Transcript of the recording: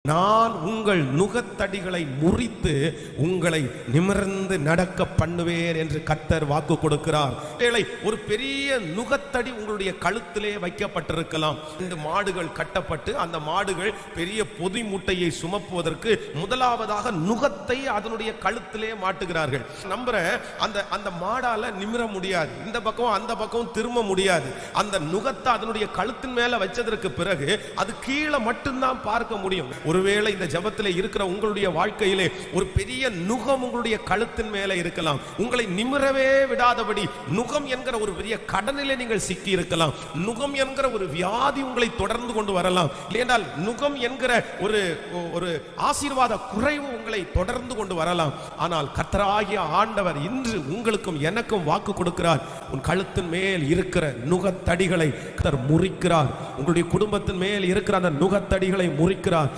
நான் உங்கள் நுகத்தடிகளை முறித்து உங்களை நிமிர்ந்து நடக்க பண்ணுவேன் என்று கர்த்தர் வாக்கு கொடுக்கிறார். ஒரு பெரிய நுகத்தடி உங்களுடைய கழுத்திலே வைக்கப்பட்டிருக்கலாம். இந்த மாடுகள் கட்டப்பட்டு அந்த மாடுகள் பெரிய பொதி மூட்டையை சுமப்புவதற்கு முதலாவதாக நுகத்தை அதனுடைய கழுத்திலே மாட்டுகிறார்கள். நம்புறேன் அந்த மாடால நிமிர முடியாது, இந்த பக்கம் அந்த பக்கம் திரும்ப முடியாது. அந்த நுகத்தை அதனுடைய கழுத்தின் மேல வச்சதற்கு பிறகு அது கீழே மட்டும்தான் பார்க்க முடியும். ஒருவேளை இந்த ஜெபத்திலே இருக்கிற உங்களுடைய வாழ்க்கையிலே ஒரு பெரிய நுகம் உங்களுடைய கழுத்தின் மேலே இருக்கலாம். உங்களை நிமிரவே விடாதபடி நுகம் என்கிற ஒரு பெரிய கடனிலே நீங்கள் சிக்கி இருக்கலாம். நுகம் என்கிற ஒரு வியாதி உங்களை தொடர்ந்து கொண்டு வரலாம். இல்லையென்றால் நுகம் என்கிற ஒரு ஆசீர்வாத குறைவு உங்களை தொடர்ந்து கொண்டு வரலாம். ஆனால் கர்த்தராகிய ஆண்டவர் இன்று உங்களுக்கும் எனக்கும் வாக்கு கொடுக்கிறார். உன் கழுத்தின் மேல் இருக்கிற நுகத்தடிகளை கர்த்தர் முறிக்கிறார். உங்களுடைய குடும்பத்தின் மேல் இருக்கிற அந்த நுகத்தடிகளை முறிக்கிறார்.